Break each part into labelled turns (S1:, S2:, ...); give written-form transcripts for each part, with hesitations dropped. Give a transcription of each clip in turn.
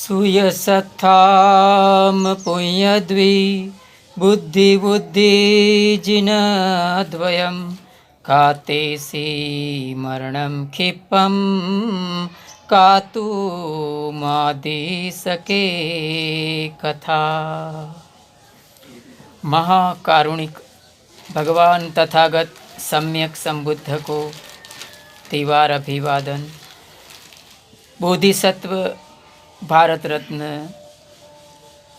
S1: सुयसत्थाम पुण्यद्वि बुद्धि बुद्धि जिनद्वयं कातेसी मरणं क्षिपं कातु मादि सके कथा। महाकारुणिक भगवान तथागत सम्यक संबुद्ध को तिवार अभिवादन। Bodhisattva, Bharat Ratna,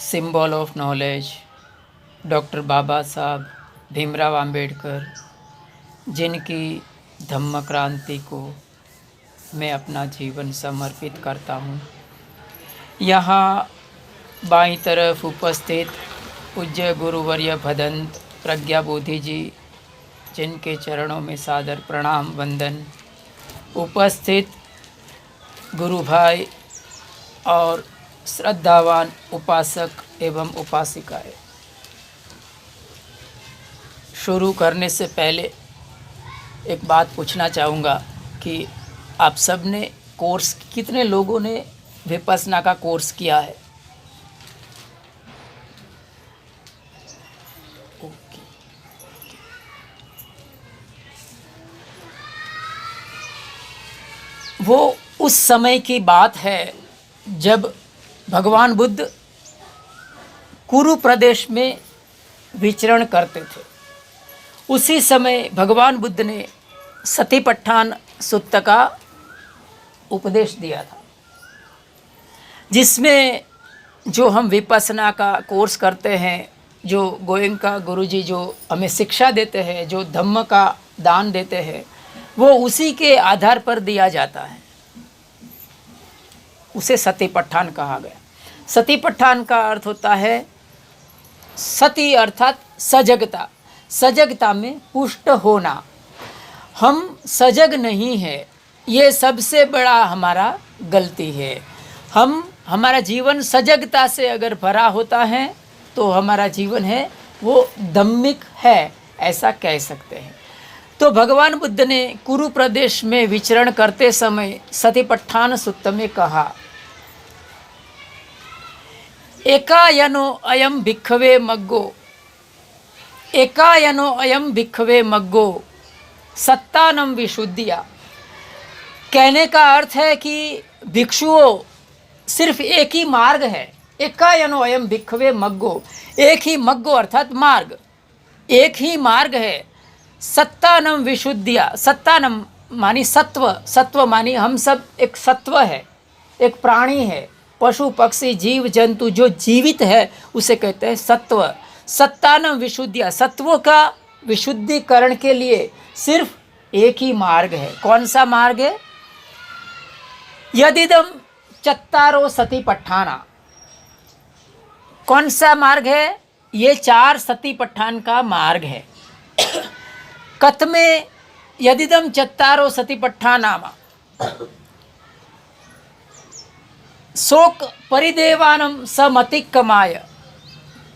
S1: symbol of knowledge, doctor बाबा साहब भीमराव अंबेडकर, जिनकी धम्म क्रांति को मैं अपना जीवन समर्पित करता हूँ। यहाँ बाईं तरफ उपस्थित पूज्य गुरुवर्य भदंत प्रज्ञा बोधि जी, जिनके चरणों में सादर प्रणाम वंदन। उपस्थित गुरु भाई और श्रद्धावान उपासक एवं उपासिकाएं। शुरू करने से पहले एक बात पूछना चाहूँगा कि आप सब ने कोर्स, कितने लोगों ने विपस्सना का कोर्स किया है? वो उस समय की बात है जब भगवान बुद्ध कुरु प्रदेश में विचरण करते थे। उसी समय भगवान बुद्ध ने सतिपट्ठान सुत्त का उपदेश दिया था, जिसमें जो हम विपस्सना का कोर्स करते हैं, जो गोयंका गुरुजी जो हमें शिक्षा देते हैं, जो धम्म का दान देते हैं, वो उसी के आधार पर दिया जाता है। उसे सतिपट्ठान कहा गया। सतिपट्ठान का अर्थ होता है सती अर्थात सजगता, सजगता में पुष्ट होना। हम सजग नहीं है, ये सबसे बड़ा हमारा गलती है। हमारा जीवन सजगता से अगर भरा होता है तो हमारा जीवन है वो धम्मिक है, ऐसा कह सकते हैं। तो भगवान बुद्ध ने कुरु प्रदेश में विचरण करते समय सतिपट्ठान सुत्त में कहा, एकायनो अयम भिक्खवे मग्गो, एकायनो अयम भिक्खवे मग्गो सत्तानम विशुद्धिया। कहने का अर्थ है कि भिक्षुओं सिर्फ एक ही मार्ग है। एकायनो अयम भिक्खवे मग्गो, एक ही मग्गो अर्थात मार्ग, एक ही मार्ग है। सत्तानम विशुद्धिया, सत्तानम मानी सत्व, सत्व मानी हम सब एक सत्व है, एक प्राणी है। पशु पक्षी जीव जंतु जो जीवित है उसे कहते हैं सत्व। सत्तानम विशुद्धिया, सत्वों का विशुद्धिकरण के लिए सिर्फ एक ही मार्ग है। कौन सा मार्ग है? यदिदम चत्तारो सतिपट्ठाना। कौन सा मार्ग है? ये 4 सतिपट्ठान का मार्ग है। कथमे यदिदम चत्तारो सतिपट्ठानामा शोक परिदेवानम समतिक्कमाय।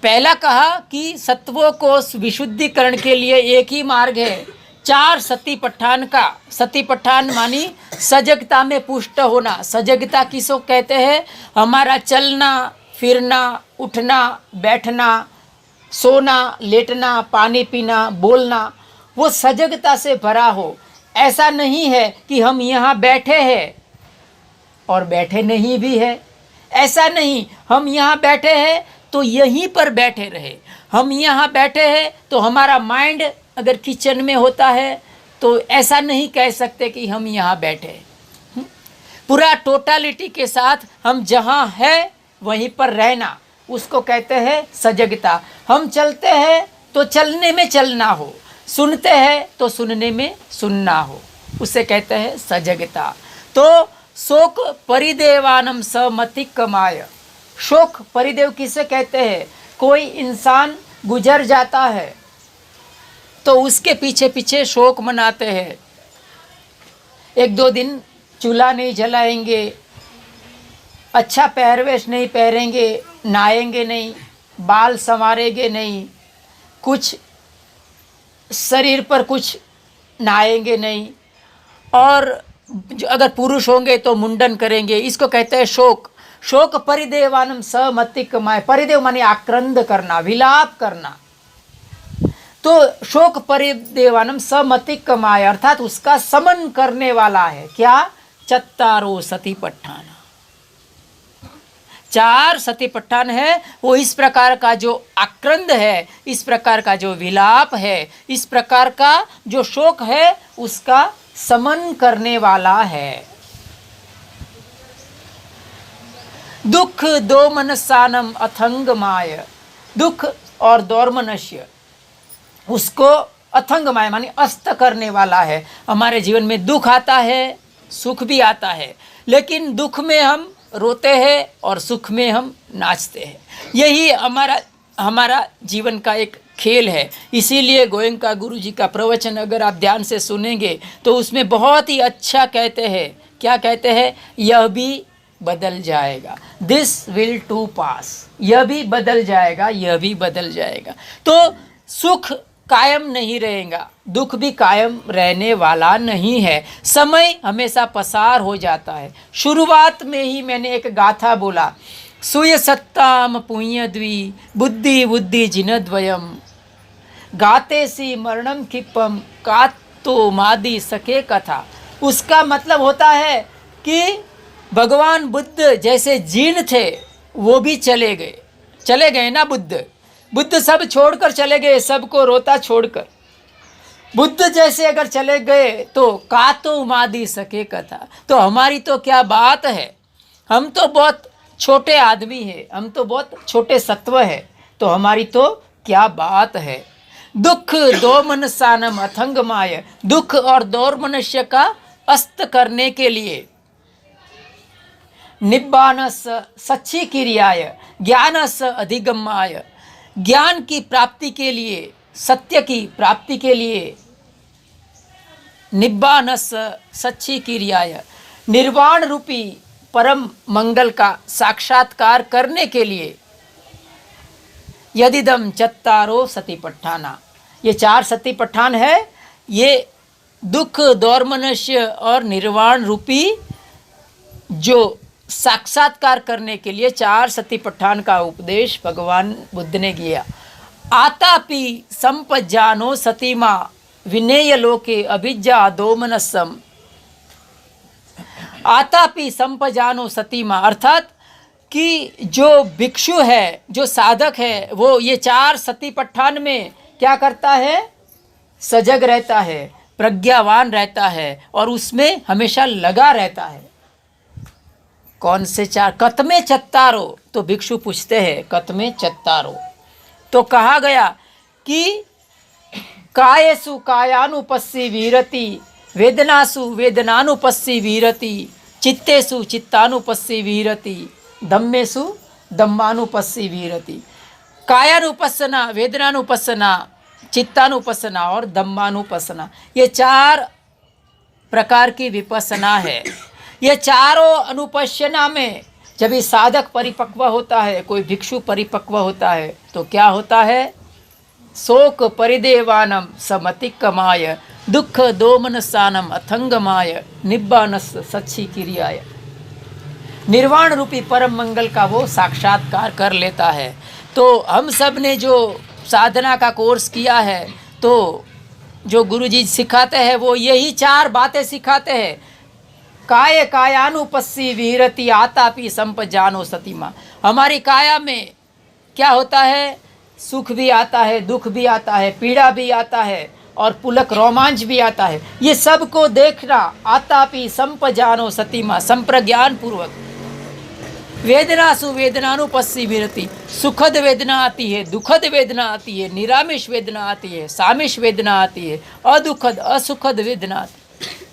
S1: पहला कहा कि सत्वों को विशुद्धिकरण के लिए एक ही मार्ग है, 4 सतिपट्ठान का। सतिपट्ठान मानी सजगता में पुष्ट होना। सजगता किसको कहते हैं? हमारा चलना फिरना, उठना बैठना, सोना लेटना, पानी पीना, बोलना, वो सजगता से भरा हो। ऐसा नहीं है कि हम यहाँ बैठे हैं और बैठे नहीं भी है। ऐसा नहीं, हम यहाँ बैठे हैं तो यहीं पर बैठे रहे। हम यहाँ बैठे हैं तो हमारा माइंड अगर किचन में होता है तो ऐसा नहीं कह सकते कि हम यहाँ बैठे हैं। पूरा टोटालिटी के साथ हम जहाँ है वहीं पर रहना, उसको कहते हैं सजगता। हम चलते हैं तो चलने में चलना हो, सुनते हैं तो सुनने में सुनना हो, उसे कहते हैं सजगता। तो शोक परिदेवानम समतिक्कमाय। शोक परिदेव किसे कहते हैं? कोई इंसान गुजर जाता है तो उसके पीछे पीछे शोक मनाते हैं। 1-2 दिन चूल्हा नहीं जलाएंगे, अच्छा पहरवेश नहीं पहनेंगे, नहाएंगे नहीं, बाल संवारेंगे नहीं, कुछ शरीर पर कुछ नहाएंगे नहीं, और अगर पुरुष होंगे तो मुंडन करेंगे। इसको कहते हैं शोक। शोक परिदेवानम समतिक्कमाय, परिदेव माने आक्रंद करना, विलाप करना। तो शोक परिदेवानम समतिक्कमाय अर्थात उसका समन करने वाला है। क्या? चत्तारो सतिपट्ठाना, 4 सतिपट्ठान है। वो इस प्रकार का जो आक्रंद है, इस प्रकार का जो विलाप है, इस प्रकार का जो शोक है, उसका समन करने वाला है। दुख दोमनसानम अथंगमाय, दुख और दौर्मनस्य उसको अथंगमाय माने अस्त करने वाला है। हमारे जीवन में दुख आता है, सुख भी आता है, लेकिन दुख में हम रोते हैं और सुख में हम नाचते हैं। यही हमारा जीवन का एक खेल है। इसीलिए गोयंका गुरु जी का प्रवचन अगर आप ध्यान से सुनेंगे तो उसमें बहुत ही अच्छा कहते हैं। क्या कहते हैं? यह भी बदल जाएगा, दिस विल टू पास, यह भी बदल जाएगा, यह भी बदल जाएगा। तो सुख कायम नहीं रहेगा, दुख भी कायम रहने वाला नहीं है। समय हमेशा पसार हो जाता है। शुरुआत में ही मैंने एक गाथा बोला, सूय सत्ताम पुण्य द्वि बुद्धि बुद्धि जिनद्वयम गाते सी मरणम क्षिपम कातो मादी सके कथा। उसका मतलब होता है कि भगवान बुद्ध जैसे जीन थे वो भी चले गए ना। बुद्ध सब छोड़कर चले गए, सबको रोता छोड़कर। बुद्ध जैसे अगर चले गए तो कातो मादी सके कथा। तो हमारी तो क्या बात है, हम तो बहुत छोटे आदमी हैं, हम तो बहुत छोटे सत्व है, तो हमारी तो क्या बात है। दुख दोमनसानम अथंगमाय, दुख और दौर्मनस्य का अस्त करने के लिए, निब्बानस सच्ची क्रियाय ज्ञानस अधिगमाय, ज्ञान की प्राप्ति के लिए, सत्य की प्राप्ति के लिए, निब्बानस सच्ची क्रियाय निर्वाण रूपी परम मंगल का साक्षात्कार करने के लिए, यदिदम चत्तारो सतिपट्ठाना, ये 4 सतिपट्ठान है। ये दुख दौर्मनस्य और निर्वाण रूपी जो साक्षात्कार करने के लिए 4 सतिपट्ठान का उपदेश भगवान बुद्ध ने किया। आतापि संपज्जानो सतीमा विनेय लोके अभिज्ञा दोमनसम, आतापि संपजानो सतीमा अर्थात कि जो भिक्षु है, जो साधक है, वो ये 4 सतिपट्ठान में क्या करता है? सजग रहता है, प्रज्ञावान रहता है और उसमें हमेशा लगा रहता है। कौन से 4? कतमे चत्तारो, तो भिक्षु पूछते हैं कतमे चत्तारो। तो कहा गया कि कायेषु कायानुपस्सी विरति, वेदनासु वेदनानुपस्सी विरति, चित्तेषु चित्तानुपस्सी विरति, धम्मेषु धम्मानुपस्सी विरति। कायानुपस्सना, वेदनानुपस्सना, चित्तानुपस्सना और धम्मानुपस्सना, ये 4 प्रकार की विपस्सना है। ये चारों अनुपस्सना में जब ये साधक परिपक्व होता है, कोई भिक्षु परिपक्व होता है, तो क्या होता है? शोक परिदेवानम समतिक्कमाय दुख दोमनसानम अथंगमाय निब्बानस सच्ची क्रियाय, निर्वाण रूपी परम मंगल का वो साक्षात्कार कर लेता है। तो हम सब ने जो साधना का कोर्स किया है, तो जो गुरुजी सिखाते हैं वो यही 4 बातें सिखाते हैं। काय कायानुपस्सी विरति आतापि संपजानो सतीमा, हमारी काया में क्या होता है? सुख भी आता है, दुख भी आता है, पीड़ा भी आता है और पुलक रोमांच भी आता है। ये सब को देखना, आतापि संपजानो सतीमा, संप्रज्ञान पूर्वक। वेदनासु वेदनानुपस्सी विरति, सुखद वेदना आती है, दुखद वेदना आती है, निरामिष वेदना आती है, सामिष वेदना आती है, अदुखद असुखद वेदना आती है।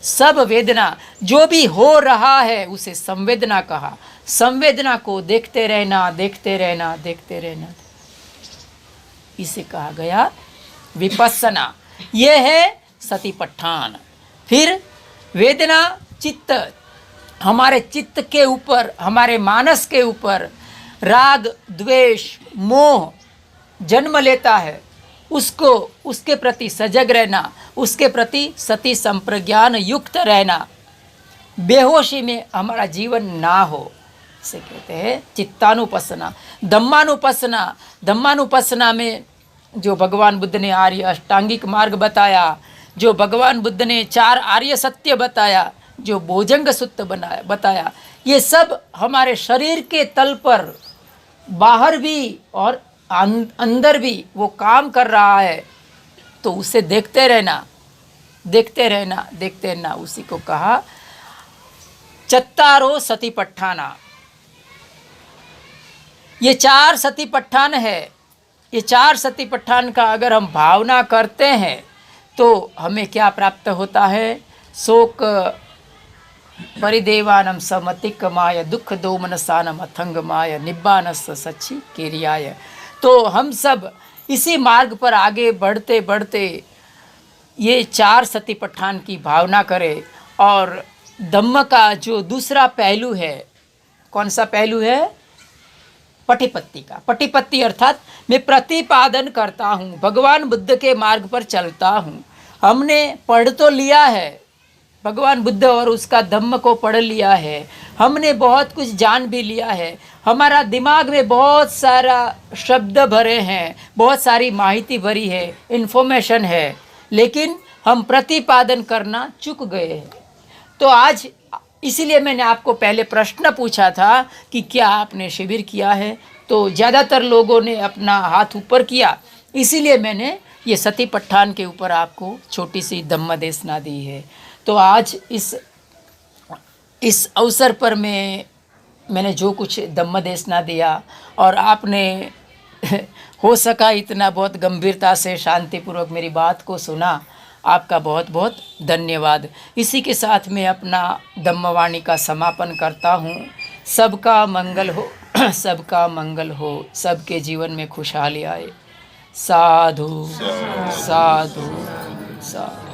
S1: सब वेदना जो भी हो रहा है उसे संवेदना कहा। संवेदना को देखते रहना, देखते रहना, देखते रहना, इसे कहा गया विपस्सना। ये है सतिपट्ठान। फिर वेदना चित्त, हमारे चित्त के ऊपर, हमारे मानस के ऊपर राग द्वेष मोह जन्म लेता है, उसको, उसके प्रति सजग रहना, उसके प्रति सती संप्रज्ञान युक्त रहना, बेहोशी में हमारा जीवन ना हो, इसे कहते हैं चित्तानुपसना। धम्मानुपसना में जो भगवान बुद्ध ने आर्य अष्टांगिक मार्ग बताया, जो भगवान बुद्ध ने 4 आर्य सत्य बताया, जो भोजंग सूत्र बताया, ये सब हमारे शरीर के तल पर बाहर भी और अंदर भी वो काम कर रहा है। तो उसे देखते रहना, देखते रहना, देखते रहना। उसी को कहा चत्तारो सतिपट्ठाना। ये 4 सतिपट्ठान है। ये 4 सतिपट्ठान का अगर हम भावना करते हैं तो हमें क्या प्राप्त होता है? शोक परिदेवानम समतिकमाय दुख दोमनसानम अथंगमाय निब्बानस सच्ची किरियाय। तो हम सब इसी मार्ग पर आगे बढ़ते बढ़ते ये 4 सतिपट्ठान की भावना करें। और धम्म का जो दूसरा पहलू है, कौन सा पहलू है? पटिपत्ति का। पटिपत्ति अर्थात मैं प्रतिपादन करता हूँ, भगवान बुद्ध के मार्ग पर चलता हूँ। हमने पढ़ तो लिया है, भगवान बुद्ध और उसका धम्म को पढ़ लिया है, हमने बहुत कुछ जान भी लिया है, हमारा दिमाग में बहुत सारा शब्द भरे हैं, बहुत सारी माहिती भरी है, इन्फॉर्मेशन है, लेकिन हम प्रतिपादन करना चूक गए हैं। तो आज इसीलिए मैंने आपको पहले प्रश्न पूछा था कि क्या आपने शिविर किया है, तो ज़्यादातर लोगों ने अपना हाथ ऊपर किया, इसीलिए मैंने ये सतिपट्ठान के ऊपर आपको छोटी सी धम्म देशना दी है। तो आज इस अवसर पर मैंने जो कुछ धम्म देशना दिया और आपने हो सका इतना बहुत गंभीरता से शांतिपूर्वक मेरी बात को सुना, आपका बहुत बहुत धन्यवाद। इसी के साथ मैं अपना धम्मवाणी का समापन करता हूँ। सबका मंगल हो, सबका मंगल हो, सबके जीवन में खुशहाली आए। साधु साधु साधु।